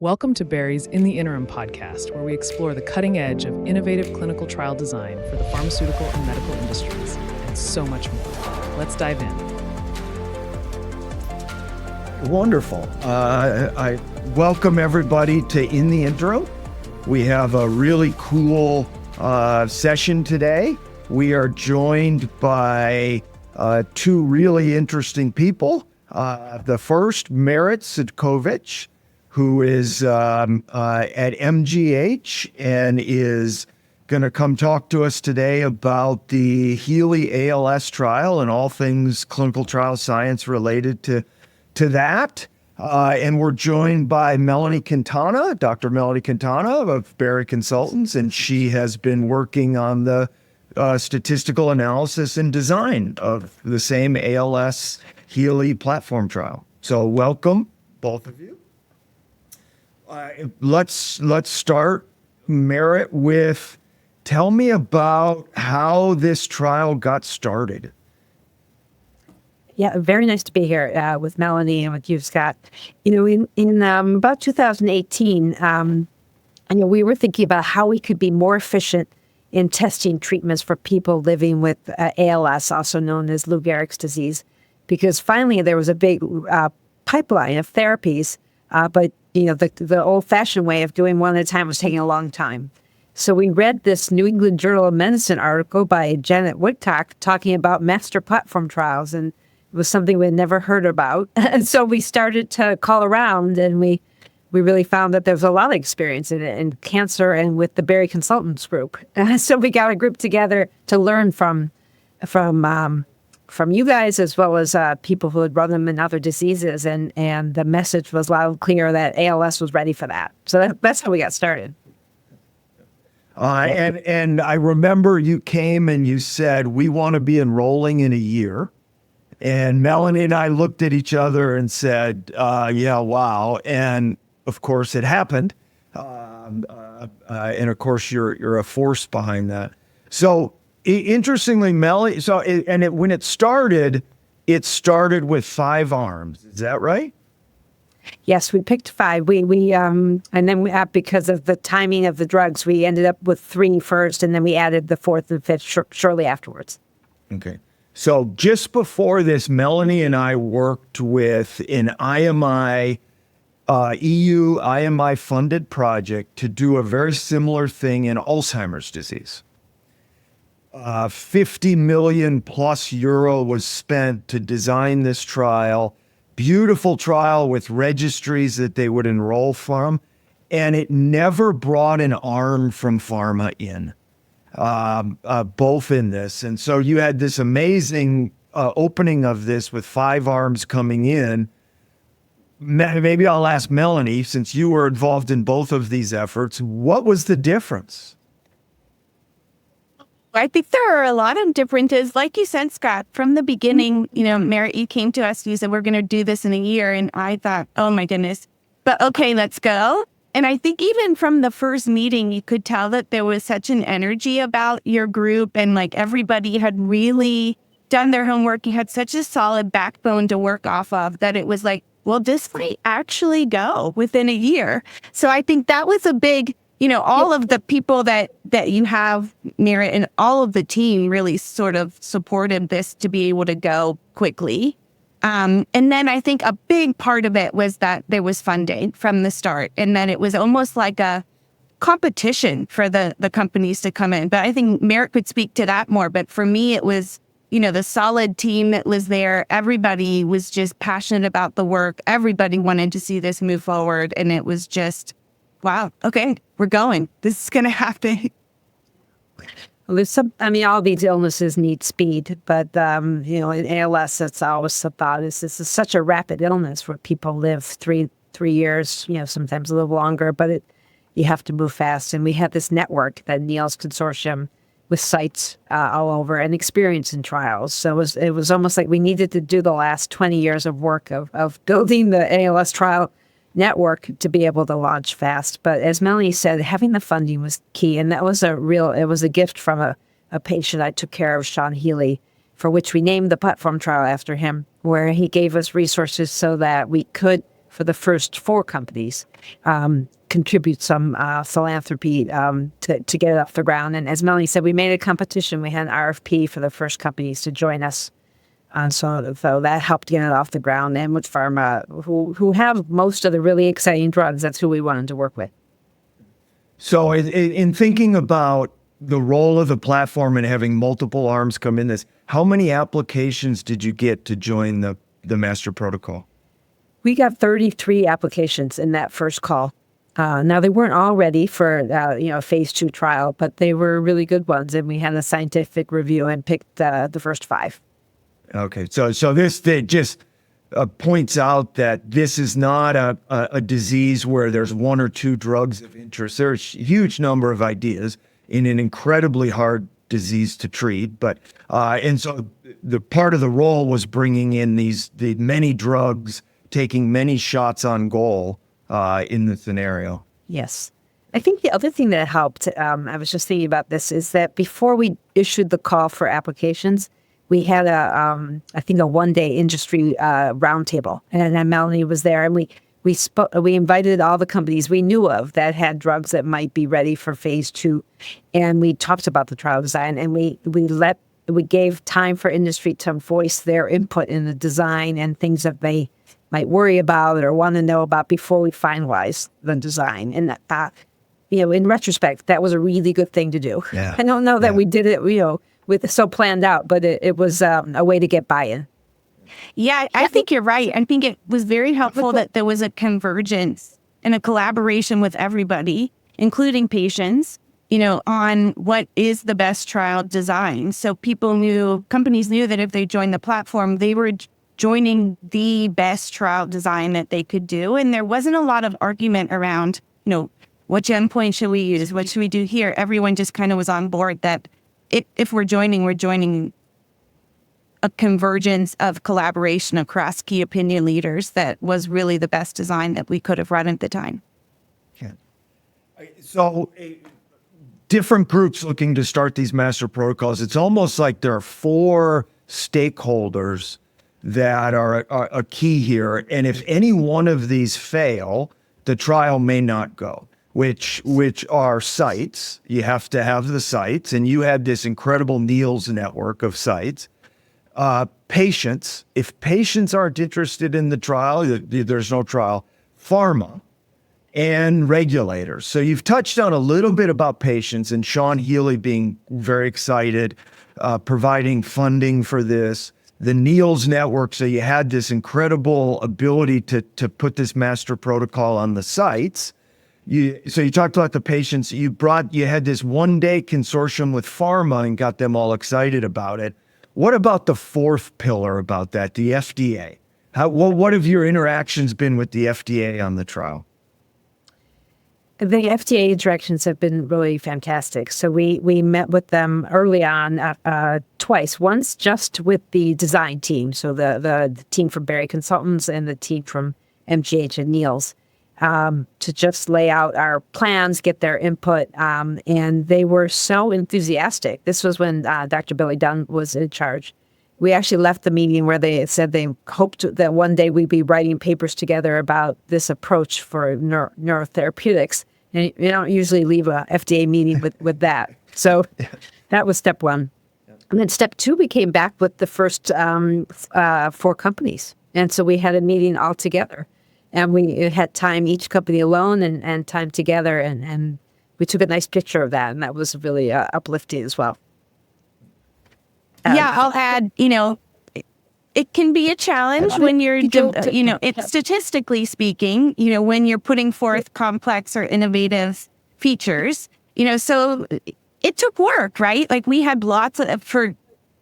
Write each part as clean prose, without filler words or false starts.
Welcome to Barry's In the Interim podcast, where we explore the cutting edge of innovative clinical trial design for the pharmaceutical and medical industries, and so much more. Let's dive in. Wonderful. I welcome everybody to In the Interim. We have a really cool session today. We are joined by two really interesting people. The first, Merit Cudkowicz, who is at MGH and is going to come talk to us today about the Healy ALS trial and all things clinical trial science related to that. And we're joined by Melanie Quintana, Dr. Melanie Quintana of Barry Consultants, and she has been working on the statistical analysis and design of the same ALS Healy Platform Trial. So welcome, both of you. Let's start, Merit, with tell me about how this trial got started. Yeah, very nice to be here with Melanie and with you, Scott. In about 2018, we were thinking about how we could be more efficient in testing treatments for people living with ALS, also known as Lou Gehrig's disease, because finally there was a big pipeline of therapies, but the old-fashioned way of doing one at a time was taking a long time. So we read this New England Journal of Medicine article by Janet Woodcock talking about master platform trials, and it was something we had never heard about. And so we started to call around, and we really found that there's a lot of experience in it, in cancer and with the Barry Consultants group. So we got a group together to learn from you guys, as well as people who had run them in other diseases. And the message was loud and clear that ALS was ready for that. So that's how we got started. And I remember you came and you said, we want to be enrolling in a year. And Melanie and I looked at each other and said, yeah, wow. And of course it happened. And of course you're a force behind that. So interestingly, Melanie, when it started with 5 arms. Is that right? Yes, we picked 5. And then because of the timing of the drugs, we ended up with 3 first, and then we added the 4th and 5th shortly afterwards. Okay. So just before this, Melanie and I worked with an EU IMI funded project to do a very similar thing in Alzheimer's disease. 50 million plus euro was spent to design this trial. Beautiful trial with registries that they would enroll from. And it never brought an arm from pharma in, both in this. And so you had this amazing opening of this with 5 arms coming in. Maybe I'll ask Melanie, since you were involved in both of these efforts, what was the difference? I think there are a lot of differences. Like you said, Scott, from the beginning, Merit, you came to us, you said, we're going to do this in a year. And I thought, oh my goodness, but okay, let's go. And I think even from the first meeting, you could tell that there was such an energy about your group, and like everybody had really done their homework. You had such a solid backbone to work off of that it was like, well, this might actually go within a year. So I think that was a big, all of the people that you have, Merit, and all of the team really sort of supported this to be able to go quickly. And then I think a big part of it was that there was funding from the start, and that it was almost like a competition for the companies to come in. But I think Merit could speak to that more. But for me, it was, the solid team that was there. Everybody was just passionate about the work. Everybody wanted to see this move forward. And it was just, wow, okay, we're going. This is going to happen. Well, all these illnesses need speed, but, in ALS, that's always the thought is this is such a rapid illness where people live three years, sometimes a little longer, but you have to move fast. And we have this network, that NEALS consortium, with sites all over and experience in trials. So it was almost like we needed to do the last 20 years of work of building the ALS trial network to be able to launch fast. But as Melanie said, having the funding was key. And that was it was a gift from a patient I took care of, Sean Healy, for which we named the platform trial after him, where he gave us resources so that we could for the first 4 companies, contribute some philanthropy to get it off the ground. And as Melanie said, we made a competition. We had an RFP for the first companies to join us. So that helped get it off the ground. And with pharma, who have most of the really exciting drugs, that's who we wanted to work with. So in thinking about the role of the platform and having multiple arms come in this, how many applications did you get to join the master protocol? We got 33 applications in that first call. Now, they weren't all ready for a phase 2 trial, but they were really good ones. And we had a scientific review and picked the first 5. Okay, so this just points out that this is not a disease where there's 1 or 2 drugs of interest. There's a huge number of ideas in an incredibly hard disease to treat. But and so the part of the role was bringing in the many drugs, taking many shots on goal in the scenario. Yes. I think the other thing that helped, I was just thinking about this, is that before we issued the call for applications, we had a 1-day industry roundtable, and then Melanie was there, and we invited all the companies we knew of that had drugs that might be ready for phase 2, and we talked about the trial design, and we gave time for industry to voice their input in the design and things that they might worry about or want to know about before we finalize the design. And that, in retrospect, that was a really good thing to do. Yeah. I don't know that we did it, with so planned out, but it was a way to get buy-in. Yeah, I think you're right. I think it was very helpful that there was a convergence and a collaboration with everybody, including patients, on what is the best trial design. So companies knew that if they joined the platform, they were joining the best trial design that they could do. And there wasn't a lot of argument around, which endpoint should we use? What should we do here? Everyone just kind of was on board that if we're joining a convergence of collaboration across key opinion leaders that was really the best design that we could have run at the time. Okay. So different groups looking to start these master protocols, it's almost like there are 4 stakeholders that are a key here. And if any one of these fail, the trial may not go, which are sites. You have to have the sites, and you had this incredible Niels network of sites. Patients, if patients aren't interested in the trial, there's no trial. Pharma and regulators. So you've touched on a little bit about patients and Sean Healy being very excited, providing funding for this. The Niels network, so you had this incredible ability to put this master protocol on the sites. So you talked about the patients. You had this 1-day consortium with pharma and got them all excited about it. What about the 4th pillar about that, the FDA? What have your interactions been with the FDA on the trial? The FDA interactions have been really fantastic. So we met with them early on twice. Once just with the design team, so the team from Berry Consultants and the team from MGH and Niels, to just lay out our plans, get their input, and they were so enthusiastic. This was when Dr. Billy Dunn was in charge. We actually left the meeting where they said they hoped that one day we'd be writing papers together about this approach for neuro-therapeutics. And you don't usually leave a FDA meeting with that. So that was step 1. And then step 2, we came back with the first 4 companies. And so we had a meeting all together. And we had time, each company alone and time together. And we took a nice picture of that. And that was really uplifting as well. I'll add, it can be a challenge when you're, it's statistically speaking, when you're putting forth complex or innovative features, so it took work, right? Like we had for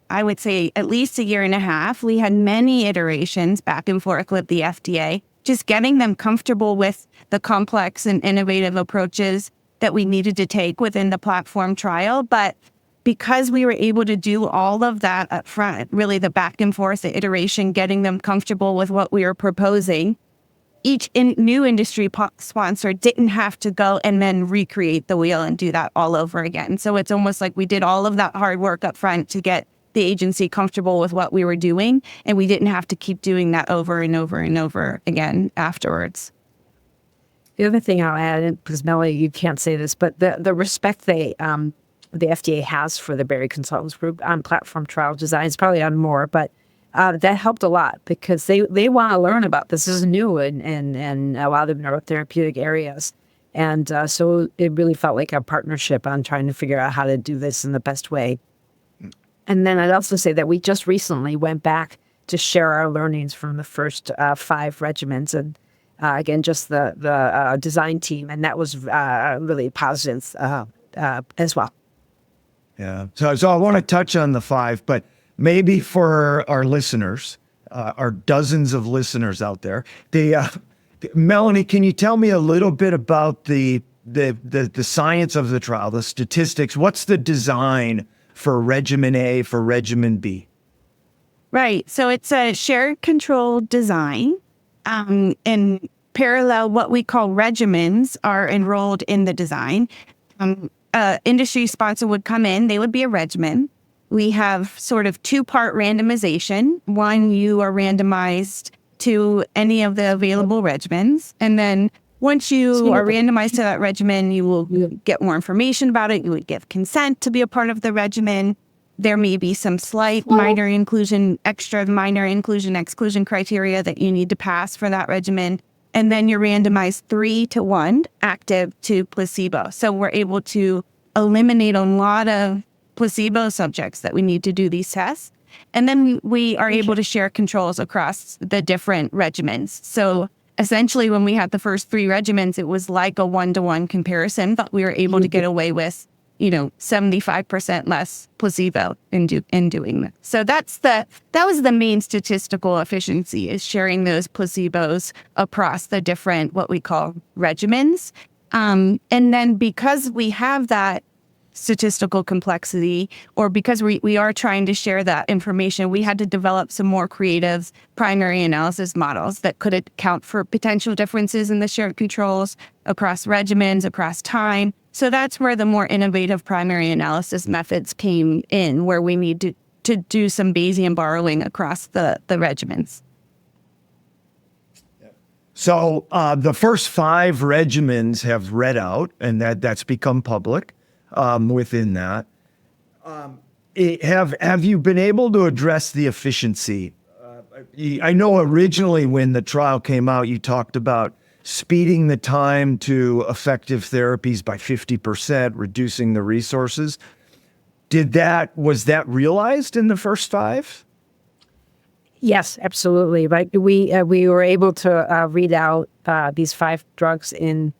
I would say at least a year and a half, we had many iterations back and forth with the FDA, just getting them comfortable with the complex and innovative approaches that we needed to take within the platform trial. But because we were able to do all of that up front, really the back and forth, the iteration, getting them comfortable with what we were proposing, each new industry sponsor didn't have to go and then recreate the wheel and do that all over again. So it's almost like we did all of that hard work up front to get the the agency comfortable with what we were doing, and we didn't have to keep doing that over and over and over again afterwards. The other thing I'll add, because Melanie, you can't say this, but the respect the FDA has for the Berry Consultants Group on platform trial design is probably on more, but that helped a lot because they want to learn about this. This is new in a lot of neurotherapeutic areas. And so it really felt like a partnership on trying to figure out how to do this in the best way. And then I'd also say that we just recently went back to share our learnings from the first 5 regimens. And again, just the design team. And that was really positive as well. Yeah. So I want to touch on the 5, but maybe for our listeners, our dozens of listeners out there, Melanie, can you tell me a little bit about the science of the trial, the statistics? What's the design for regimen A, for regimen B? Right. So it's a shared control design. In parallel, what we call regimens are enrolled in the design. Industry sponsor would come in, they would be a regimen. We have sort of 2-part randomization. One, you are randomized to any of the available regimens. And then once you are randomized to that regimen, you will get more information about it. You would give consent to be a part of the regimen. There may be some slight minor inclusion, extra minor inclusion, exclusion criteria that you need to pass for that regimen. And then you're randomized 3-to-1 active to placebo. So we're able to eliminate a lot of placebo subjects that we need to do these tests. And then we are able to share controls across the different regimens. So essentially, when we had the first 3 regimens, it was like a 1-to-1 comparison, but we were able to get away with, 75% less placebo in doing that. So that was the main statistical efficiency, is sharing those placebos across the different, what we call regimens. And then because we have that statistical complexity, or because we are trying to share that information, we had to develop some more creative primary analysis models that could account for potential differences in the shared controls across regimens, across time. So that's where the more innovative primary analysis methods came in, where we need to do some Bayesian borrowing across the regimens. So the first 5 regimens have read out, and that's become public. Within that, have you been able to address the efficiency? I know originally when the trial came out, you talked about speeding the time to effective therapies by 50%, reducing the resources. Was that realized in the first 5? Yes, absolutely. Right. We were able to read out these 5 drugs in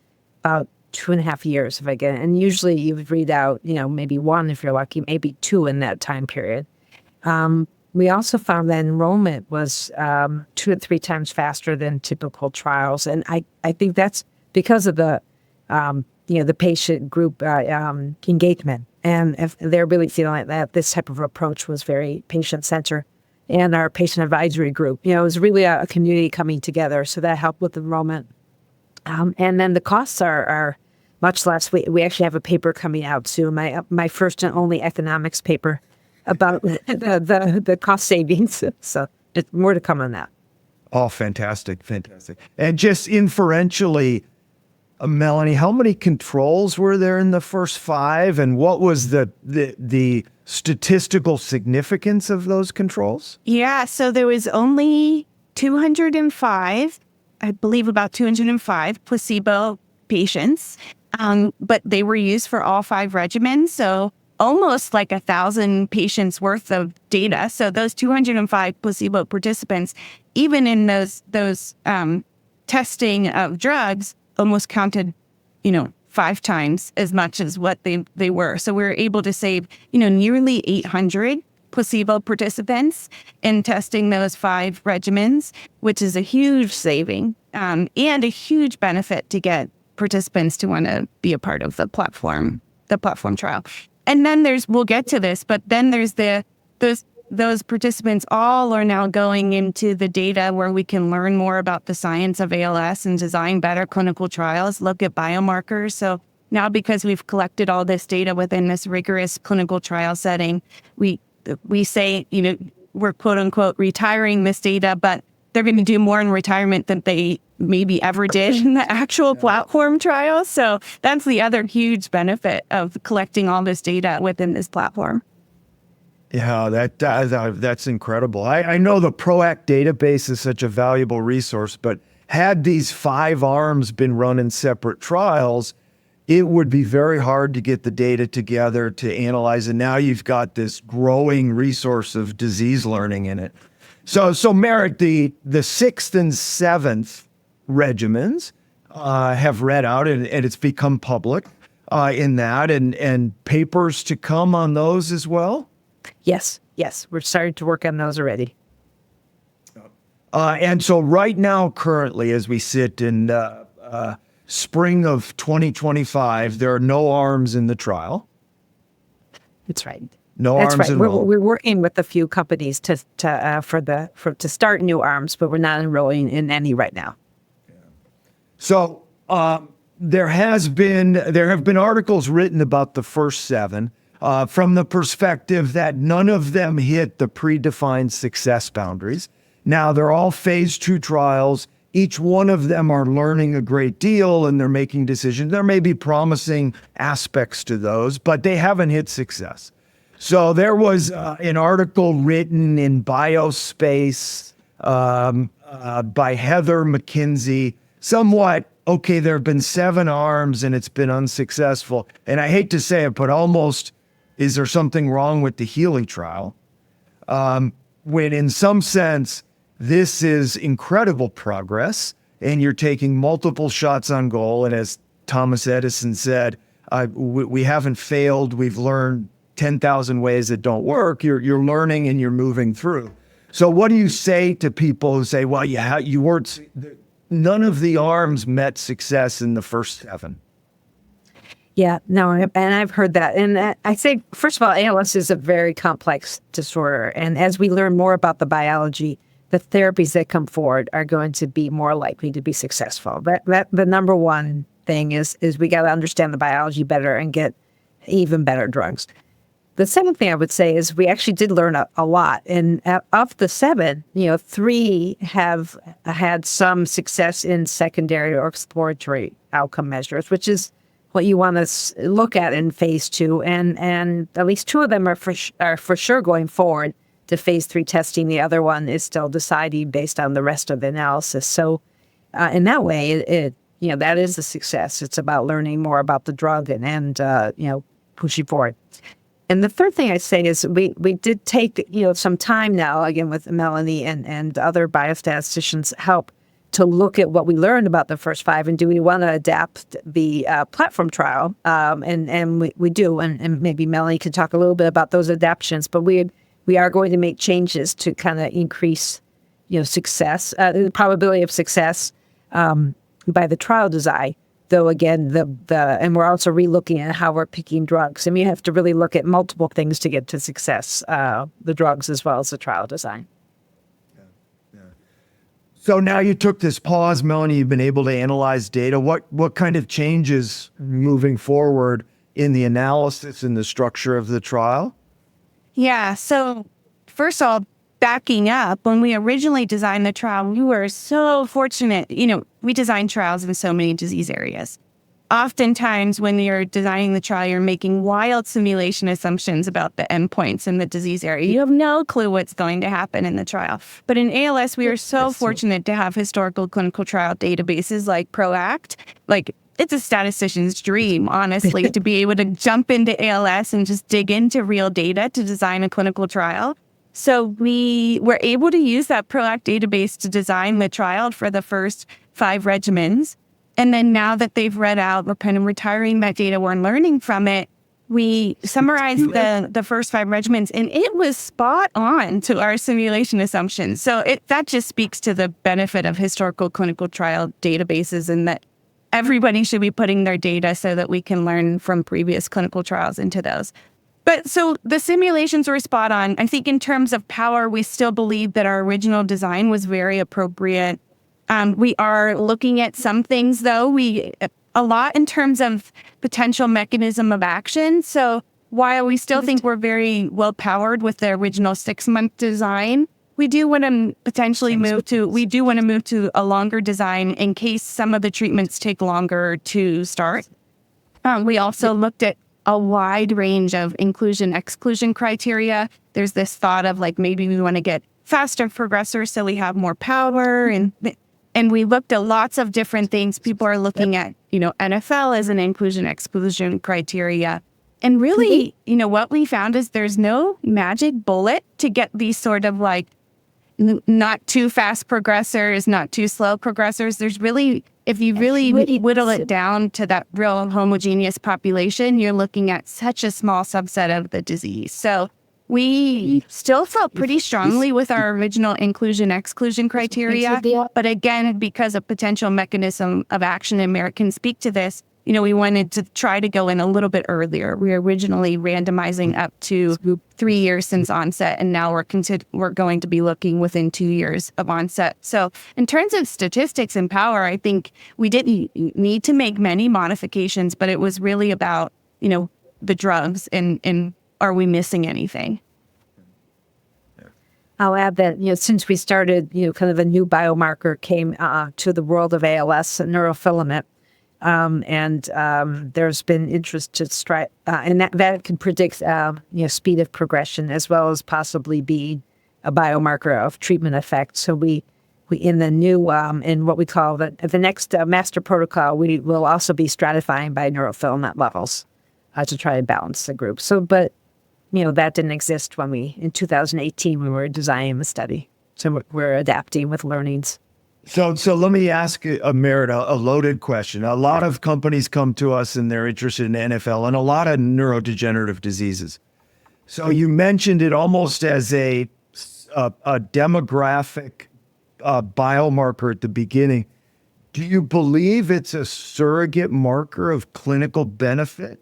about 2.5 years, if I get it. And usually you would read out, maybe 1 if you're lucky, maybe 2 in that time period. We also found that enrollment was 2 to 3 times faster than typical trials. And I think that's because of the patient group engagement. And if they're really feeling like that, this type of approach was very patient-centered. And our patient advisory group, it was really a community coming together. So that helped with enrollment. And then the costs are much less. We actually have a paper coming out soon, my first and only economics paper about the cost savings. So there's more to come on that. Oh, fantastic. And just inferentially, Melanie, how many controls were there in the first 5, and what was the statistical significance of those controls? Yeah, so there was only 205, I believe about 205 placebo patients, but they were used for all 5 regimens, so almost like 1,000 patients worth of data. So those 205 placebo participants, even in those testing of drugs, almost counted, 5 times as much as what they were. So we were able to save, nearly 800 placebo participants in testing those 5 regimens, which is a huge saving and a huge benefit to get participants to want to be a part of the platform trial. And then we'll get to this, but then there's those participants all are now going into the data where we can learn more about the science of ALS and design better clinical trials, look at biomarkers. So now, because we've collected all this data within this rigorous clinical trial setting, we say, we're quote unquote retiring this data, but they're going to do more in retirement than they maybe ever did in the actual platform trial. So that's the other huge benefit of collecting all this data within this platform. Yeah, that's incredible. I know the PROACT database is such a valuable resource, but had these 5 arms been run in separate trials, it would be very hard to get the data together to analyze. And now you've got this growing resource of disease learning in it. So Merrick, the 6th and 7th regimens have read out, and it's become public in that, and papers to come on those as well? Yes. We're starting to work on those already. And so right now, currently, as we sit in spring of 2025, there are no arms in the trial. That's right. No That's arms right. enrolled. We're working with a few companies to start new arms, but we're not enrolling in any right now. So there have been articles written about the first 7 from the perspective that none of them hit the predefined success boundaries. Now, they're all phase 2 trials. Each one of them are learning a great deal, and they're making decisions. There may be promising aspects to those, but they haven't hit success. So there was an article written in Biospace by Heather McKinsey, okay, there have been 7 arms and it's been unsuccessful. And I hate to say it, but almost, is there something wrong with the HEALEY trial? When in some sense, this is incredible progress, and you're taking multiple shots on goal. And as Thomas Edison said, we haven't failed. We've learned 10,000 ways that don't work. You're learning and you're moving through. So what do you say to people who say, well, you weren't, none of the arms met success in the first 7? Yeah, no, and I've heard that. And I say, first of all, ALS is a very complex disorder. And as we learn more about the biology, the therapies that come forward are going to be more likely to be successful. That the number one thing is we got to understand the biology better and get even better drugs. The second thing I would say is we actually did learn a lot. And of the 7, 3 have had some success in secondary or exploratory outcome measures, which is what you want to look at in phase 2. And at least 2 of them are for sure going forward to phase 3 testing. The other one is still deciding based on the rest of the analysis. So in that way, it that is a success. It's about learning more about the drug and pushing forward. And the third thing I say is we did take some time now, again with Melanie and other biostatisticians' help, to look at what we learned about the first 5 and do we want to adapt the platform trial? And we do, and maybe Melanie could talk a little bit about those adaptations. But we are going to make changes to kind of increase success, the probability of success by the trial design. Though again, and we're also relooking at how we're picking drugs. And we have to really look at multiple things to get to success, the drugs as well as the trial design. Yeah. So now you took this pause, Melanie, you've been able to analyze data. What kind of changes moving forward in the analysis and the structure of the trial? Yeah, so first of all, backing up, when we originally designed the trial, we were so fortunate. We design trials in so many disease areas. Oftentimes, when you're designing the trial, you're making wild simulation assumptions about the endpoints in the disease area. You have no clue what's going to happen in the trial. But in ALS, we are so fortunate to have historical clinical trial databases like PROACT. It's a statistician's dream, honestly, to be able to jump into ALS and just dig into real data to design a clinical trial. So we were able to use that PROACT database to design the trial for the first 5 regimens. And then now that they've read out, we're kind of retiring that data, we're learning from it. We summarized the first 5 regimens, and it was spot on to our simulation assumptions. So that just speaks to the benefit of historical clinical trial databases, and that everybody should be putting their data so that we can learn from previous clinical trials into those. But so the simulations were spot on. I think in terms of power, we still believe that our original design was very appropriate. We are looking at some things, though, a lot in terms of potential mechanism of action. So while we still think we're very well powered with the original 6-month design, we do want to potentially move to a longer design in case some of the treatments take longer to start. We also looked at a wide range of inclusion-exclusion criteria. There's this thought of like maybe we want to get faster progressors so we have more power, and we looked at lots of different things. People are looking at, NFL as an inclusion-exclusion criteria. And really, what we found is there's no magic bullet to get these sort of like not too fast progressors, not too slow progressors. There's really, if you really whittle it down to that real homogeneous population, you're looking at such a small subset of the disease. So we still felt pretty strongly with our original inclusion-exclusion criteria. But again, because of potential mechanism of action, and Merritt can speak to this, we wanted to try to go in a little bit earlier. We were originally randomizing up to 3 years since onset, and now we're going to be looking within 2 years of onset. So in terms of statistics and power, I think we didn't need to make many modifications, but it was really about, the drugs and are we missing anything? I'll add that, since we started, kind of a new biomarker came to the world of ALS, neurofilament. There's been interest to and that can predict, speed of progression as well as possibly be a biomarker of treatment effect. So we in the new, in what we call the next master protocol, we will also be stratifying by neurofilament levels to try to balance the group. So, but, that didn't exist in 2018, when we were designing the study. So we're adapting with learnings. So let me ask Merritt a loaded question. A lot of companies come to us and they're interested in NFL and a lot of neurodegenerative diseases. So you mentioned it almost as a demographic biomarker at the beginning. Do you believe it's a surrogate marker of clinical benefit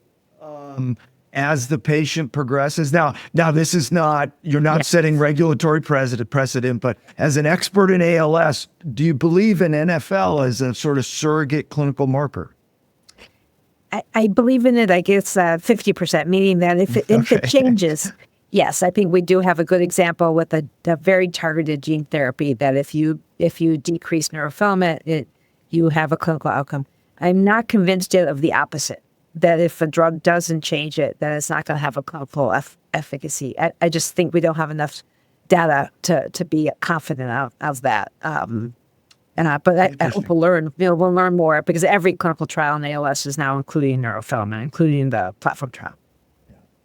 as the patient progresses? Now this is not, you're not setting regulatory precedent, but as an expert in ALS, do you believe in NFL as a sort of surrogate clinical marker? I believe in it, I guess, 50%, meaning that if it changes, yes, I think we do have a good example with a very targeted gene therapy that if you decrease neurofilament, you have a clinical outcome. I'm not convinced yet of the opposite, that if a drug doesn't change it, then it's not going to have a clinical efficacy. I just think we don't have enough data to be confident of that. But I hope we'll learn more, because every clinical trial in ALS is now including neurofilament, including the platform trial.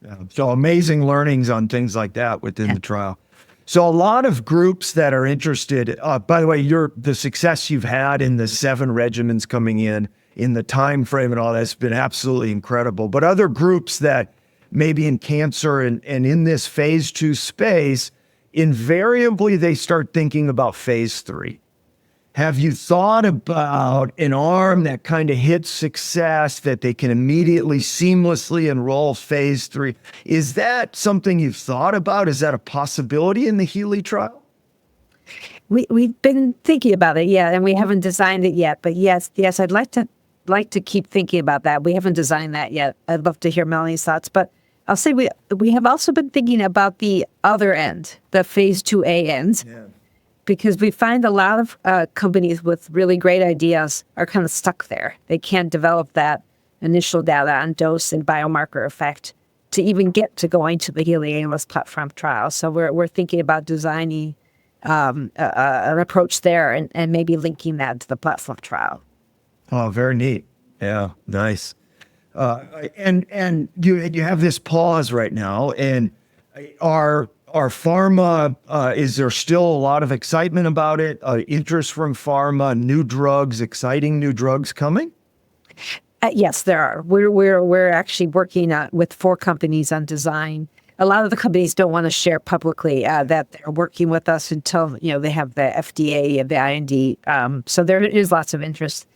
Yeah. So amazing learnings on things like that within the trial. So a lot of groups that are interested, by the way, the success you've had in the 7 regimens coming in the time frame and all that's been absolutely incredible. But other groups that maybe in cancer and in this phase 2 space, invariably they start thinking about phase 3. Have you thought about an arm that kind of hits success that they can immediately seamlessly enroll phase 3? Is that something you've thought about? Is that a possibility in the HEALEY trial? We've been thinking about it, and we haven't designed it yet. But yes, I'd like to keep thinking about that. We haven't designed that yet. I'd love to hear Melanie's thoughts. But I'll say we have also been thinking about the other end, the phase 2A end. Yeah. Because we find a lot of companies with really great ideas are kind of stuck there. They can't develop that initial data on dose and biomarker effect to even get to going to the HEALEY ALS Platform Trial. So we're thinking about designing an approach there and maybe linking that to the platform trial. Oh, very neat. Yeah, nice. And you have this pause right now, and our pharma, is there still a lot of excitement about it? Interest from pharma, new drugs, exciting new drugs coming? Yes, there are. We're actually working with 4 companies on design. A lot of the companies don't want to share publicly that they're working with us until they have the FDA and the IND. So there is lots of interest.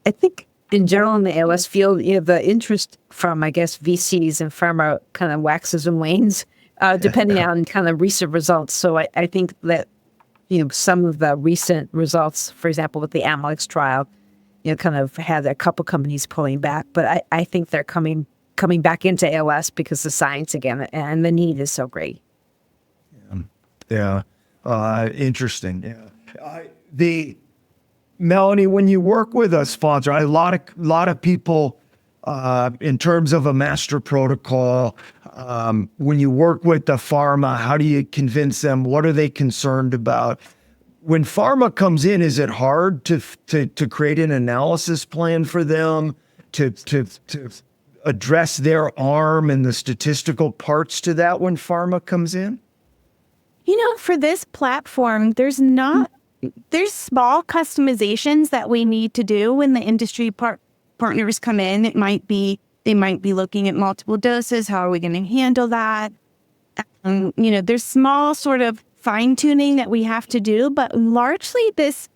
I think in general in the ALS field, the interest from VCs and pharma kind of waxes and wanes. Depending on kind of recent results. So I think that, some of the recent results, for example, with the Amylyx trial, kind of had a couple companies pulling back. But I think they're coming coming back into ALS because the science again and the need is so great. Yeah. Interesting. Yeah. Melanie, when you work with a sponsor, a lot of people, in terms of a master protocol, when you work with the pharma, how do you convince them? What are they concerned about? When pharma comes in, is it hard to create an analysis plan for them to address their arm and the statistical parts to that when pharma comes in? For this platform, there's small customizations that we need to do when the industry partners come in. They might be looking at multiple doses. How are we going to handle that? There's small sort of fine tuning that we have to do, but largely this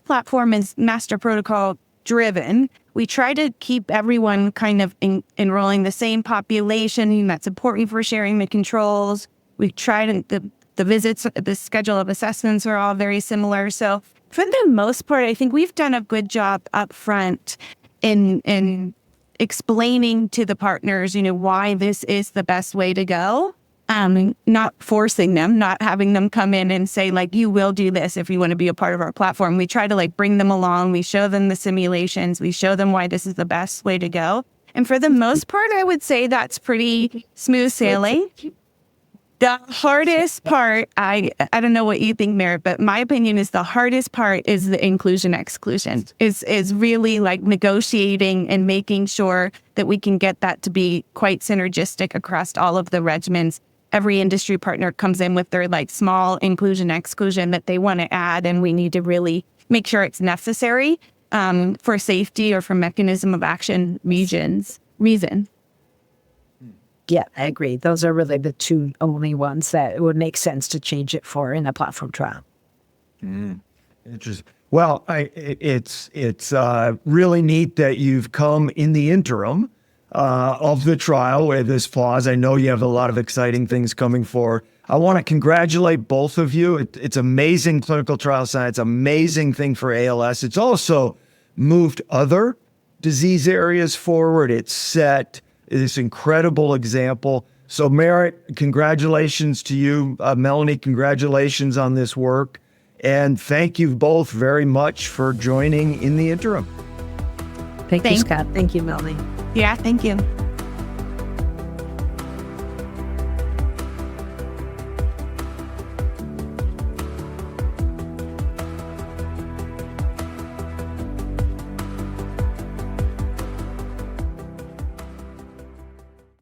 platform is master protocol driven. We try to keep everyone kind of enrolling the same population. That's important for sharing the controls. We try to the visits, the schedule of assessments are all very similar. So for the most part, I think we've done a good job up front in explaining to the partners, why this is the best way to go. Not forcing them, not having them come in and say, like, you will do this if you want to be a part of our platform. We try to bring them along. We show them the simulations. We show them why this is the best way to go. And for the most part, I would say that's pretty smooth sailing. The hardest part, I don't know what you think, Merritt, but my opinion is the hardest part is the inclusion-exclusion. Is really negotiating and making sure that we can get that to be quite synergistic across all of the regimens. Every industry partner comes in with their small inclusion-exclusion that they want to add, and we need to really make sure it's necessary for safety or for mechanism of action reason. Yeah, I agree. Those are really the two only ones that it would make sense to change it for in a platform trial. Interesting. Well, it's really neat that you've come in the interim of the trial with this pause. I know you have a lot of exciting things coming forward. I want to congratulate both of you. It's amazing clinical trial science, amazing thing for ALS. It's also moved other disease areas forward. It's set this incredible example. So Merritt, congratulations to you. Melanie, congratulations on this work. And thank you both very much for joining in the interim. Thank you, Scott. Thank you, Melanie. Yeah, thank you.